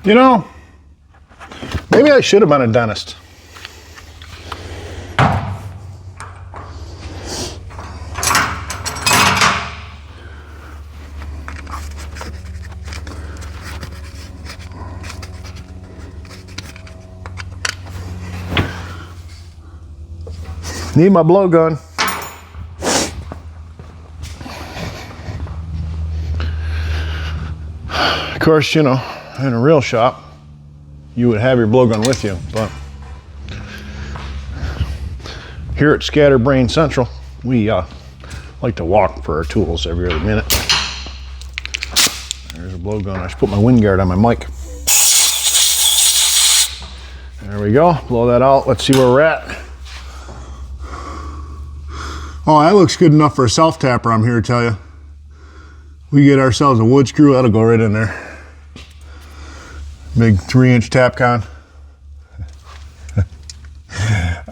You know, maybe I should have been a dentist. Need my blowgun. Of course, you know, in a real shop, you would have your blowgun with you, but here at Scatterbrain Central, we like to walk for our tools every other minute. There's a blowgun. I should put my wind guard on my mic. There we go. Blow that out. Let's see where we're at. Oh, that looks good enough for a self-tapper, I'm here to tell you. We get ourselves a wood screw, that'll go right in there. Big 3-inch Tapcon.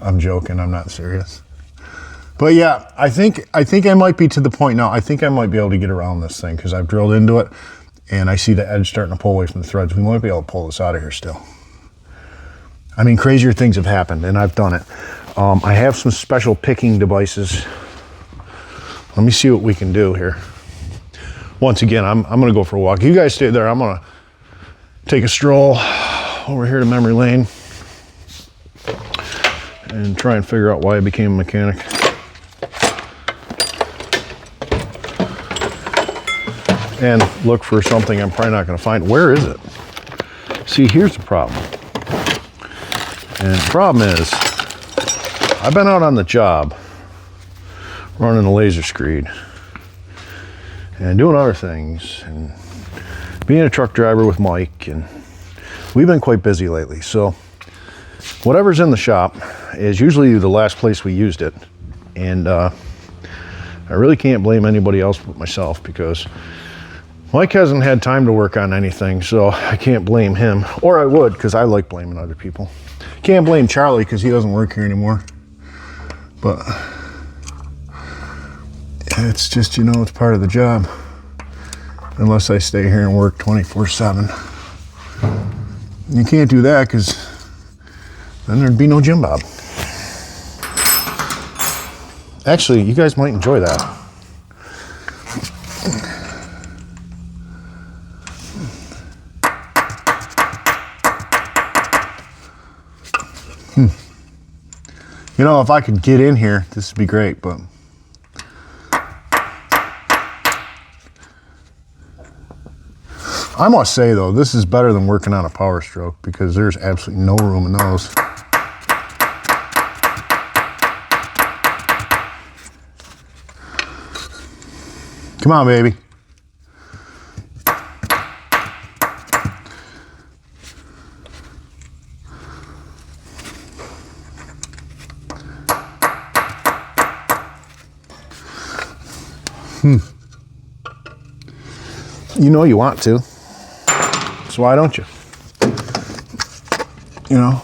I'm joking, I'm not serious. But yeah, I think I might be to the point now. I think I might be able to get around this thing because I've drilled into it and I see the edge starting to pull away from the threads. We might be able to pull this out of here still. I mean, crazier things have happened and I've done it. I have some special picking devices. Let me see what we can do here. Once again, I'm gonna go for a walk. You guys stay there. I'm gonna take a stroll over here to memory lane and try and figure out why I became a mechanic. And look for something I'm probably not gonna find. Where is it? See, here's the problem. And the problem is, I've been out on the job running a laser screed and doing other things and being a truck driver with Mike, and we've been quite busy lately. So whatever's in the shop is usually the last place we used it. And I really can't blame anybody else but myself because Mike hasn't had time to work on anything, so I can't blame him. Or I would, because I like blaming other people. Can't blame Charlie because he doesn't work here anymore. But it's just, you know, it's part of the job. Unless I stay here and work 24/7. You can't do that because then there'd be no Jim Bob. Actually, you guys might enjoy that. You know, if I could get in here, this would be great, but I must say though, this is better than working on a Power Stroke because there's absolutely no room in those. Come on, baby. You know you want to, so why don't you? You know?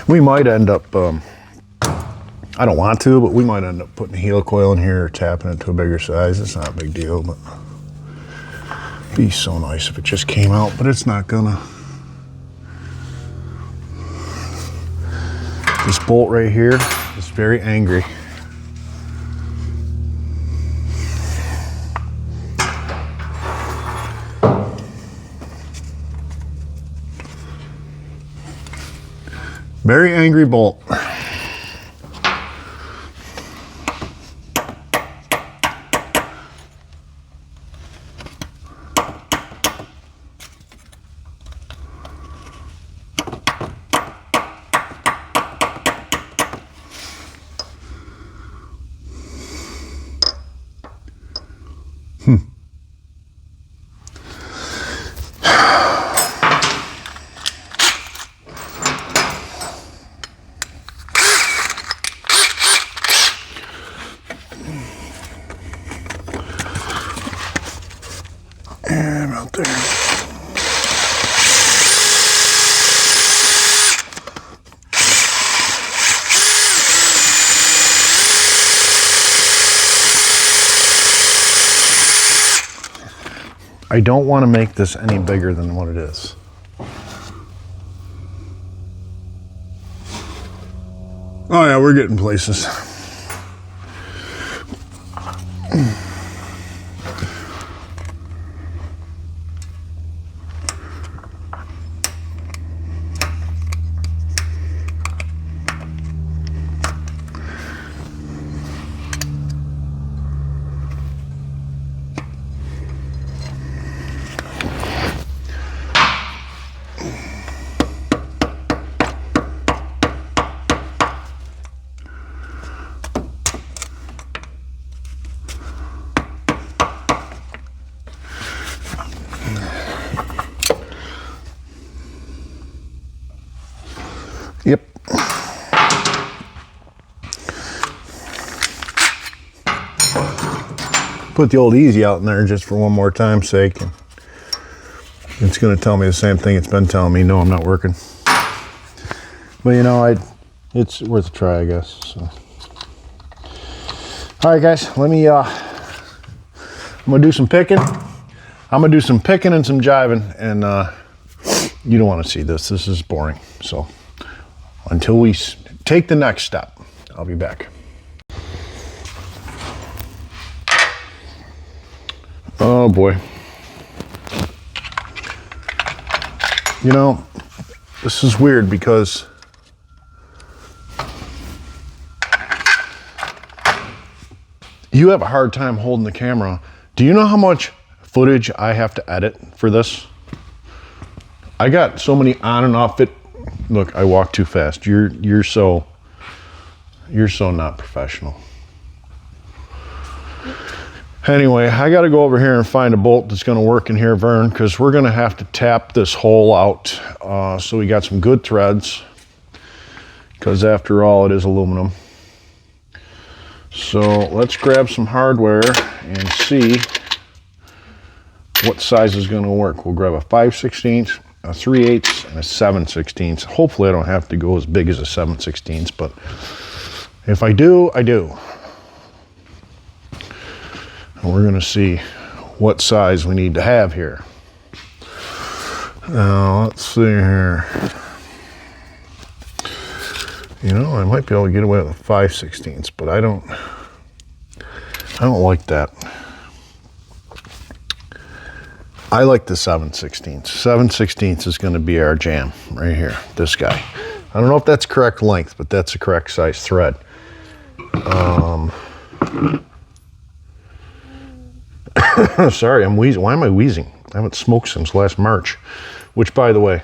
We might end up, I don't want to, but we might end up putting a heel coil in here or tapping it to a bigger size. It's not a big deal, but it'd be so nice if it just came out, but it's not gonna. This bolt right here is very angry. Very angry bolt. And out there. I don't want to make this any bigger than what it is. Oh yeah, we're getting places. Yep. Put the old easy out in there just for one more time's sake. And it's going to tell me the same thing it's been telling me. No, I'm not working. But you know, it's worth a try, I guess. So. All right, guys, let me, I'm going to do some picking. I'm going to do some picking and some jiving, and you don't want to see this. This is boring. So until we take the next step, I'll be back. Oh boy. You know, this is weird because you have a hard time holding the camera. Do you know how much footage I have to edit for this? I got so many on and off it. Look, I walk too fast. You're so not professional. Anyway, I got to go over here and find a bolt that's going to work in here, Vern, because we're going to have to tap this hole out so we got some good threads, because after all, it is aluminum. So let's grab some hardware and see what size is going to work. We'll grab a 5/16, a 3/8, and a 7/16. Hopefully I don't have to go as big as a 7/16, but if I do, I do. And we're going to see what size we need to have here. Now, let's see here. You know, I might be able to get away with a 5/16, but I don't like that. I like the 7/16. 7/16 is going to be our jam right here. This guy. I don't know if that's correct length, but that's the correct size thread. Sorry, I'm wheezing. Why am I wheezing? I haven't smoked since last March, which, by the way,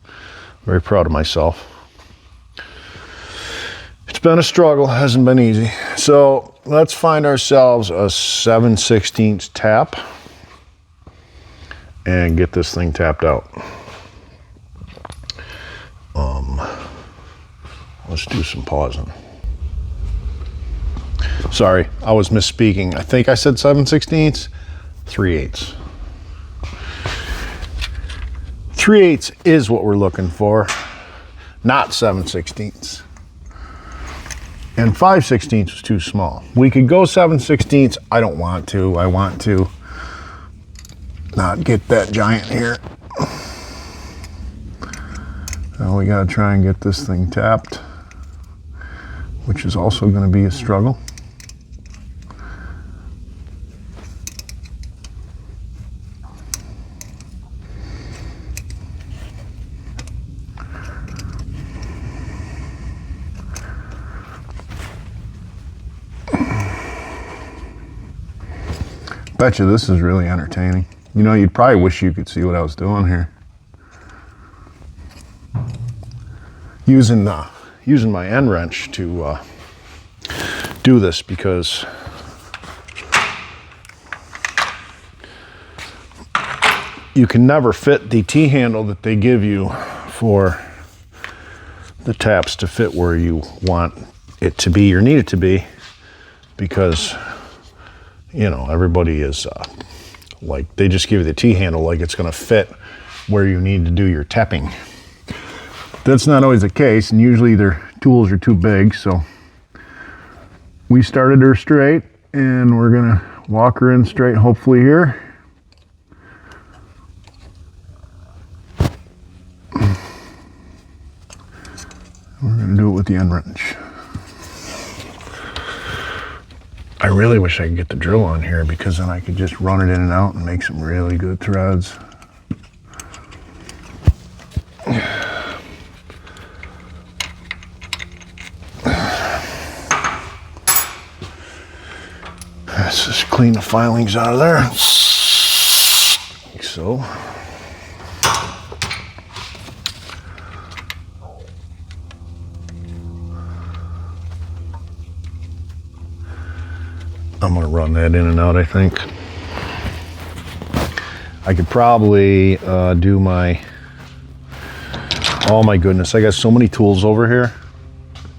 I'm very proud of myself. It's been a struggle, hasn't been easy. So let's find ourselves a 7/16 tap and get this thing tapped out. Let's do some pausing. Sorry, I was misspeaking. I think I said 7/16, 3/8. 3/8 is what we're looking for, not 7/16. And 5/16 was too small. We could go 7/16. I don't want to. I want to not get that giant here. Now we gotta try and get this thing tapped, which is also gonna be a struggle. Bet you this is really entertaining. You know, you'd probably wish you could see what I was doing here. Using my end wrench to do this, because you can never fit the T-handle that they give you for the taps to fit where you want it to be or need it to be, because you know, everybody is like, they just give you the T-handle like it's going to fit where you need to do your tapping. That's not always the case, and usually their tools are too big. So we started her straight, and we're going to walk her in straight, hopefully here. We're going to do it with the end wrench. I really wish I could get the drill on here, because then I could just run it in and out and make some really good threads. Let's just clean the filings out of there. Like so. I'm going to run that in and out, I think. I could probably do my Oh my goodness, I got so many tools over here.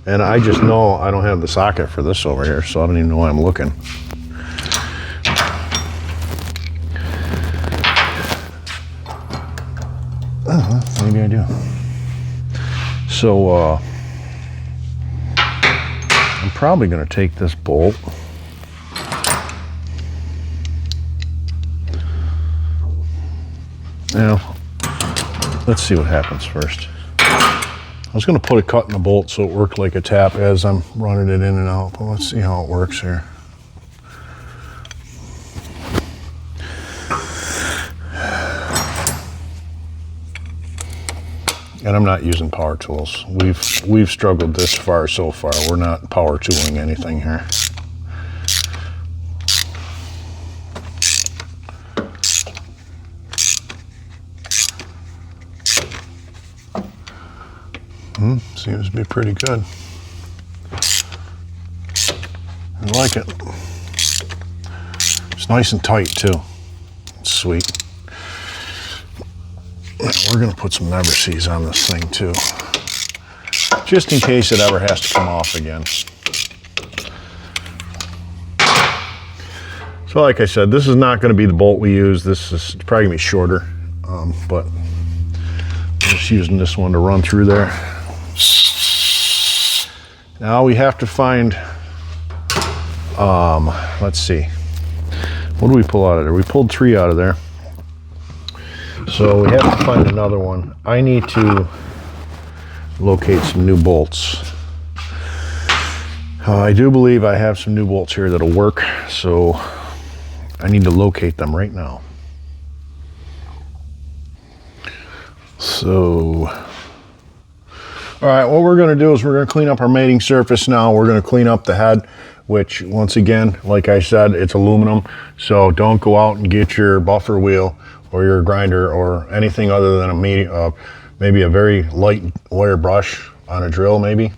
And I just know I don't have the socket for this over here, so I don't even know why I'm looking. Oh, maybe I do. So, I'm probably going to take this bolt. Now, let's see what happens first. I was going to put a cut in the bolt so it worked like a tap as I'm running it in and out, but let's see how it works here. And I'm not using power tools. We've struggled this far so far. We're not power tooling anything here. Seems to be pretty good. I like it. It's nice and tight too. It's sweet. We're going to put some Never-Seez on this thing too, just in case it ever has to come off again. So like I said, this is not going to be the bolt we use. This is probably going to be shorter, but I'm just using this one to run through there. Now we have to find, let's see, what do we pull out of there? We pulled 3 out of there. So we have to find another one. I need to locate some new bolts. I do believe I have some new bolts here that'll work, so I need to locate them right now. So, all right, what we're going to do is we're going to clean up our mating surface now. We're going to clean up the head, which once again, like I said, it's aluminum. So don't go out and get your buffer wheel or your grinder or anything other than a maybe a very light wire brush on a drill maybe.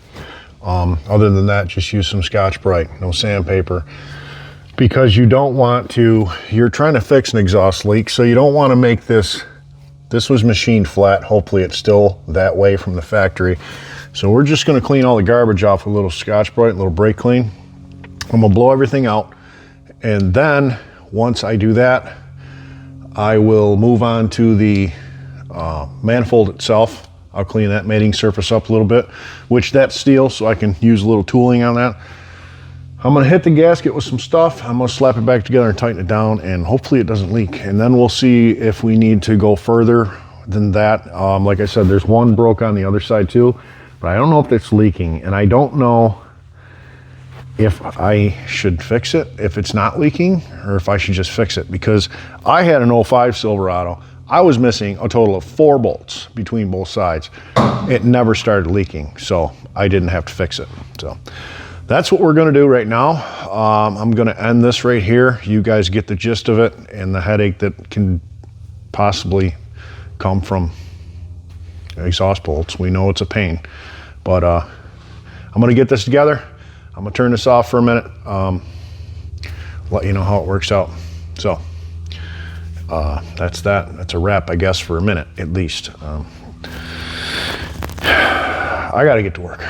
Other than that, just use some Scotch-Brite, no sandpaper, because you don't want to, you're trying to fix an exhaust leak, so you don't want to make this. This was machined flat. Hopefully it's still that way from the factory. So we're just going to clean all the garbage off with a little Scotch-Brite, a little brake clean. I'm going to blow everything out. And then once I do that, I will move on to the manifold itself. I'll clean that mating surface up a little bit, which that's steel, so I can use a little tooling on that. I'm going to hit the gasket with some stuff. I'm going to slap it back together and tighten it down, and hopefully it doesn't leak. And then we'll see if we need to go further than that. Like I said, there's one broke on the other side too, but I don't know if it's leaking, and I don't know if I should fix it, if it's not leaking, or if I should just fix it, because I had an 05 Silverado. I was missing a total of 4 bolts between both sides. It never started leaking, so I didn't have to fix it. So that's what we're going to do right now. I'm going to end this right here. You guys get the gist of it and the headache that can possibly come from exhaust bolts. We know it's a pain, but I'm going to get this together. I'm going to turn this off for a minute, let you know how it works out. So that's that. That's a wrap, I guess, for a minute at least. I got to get to work.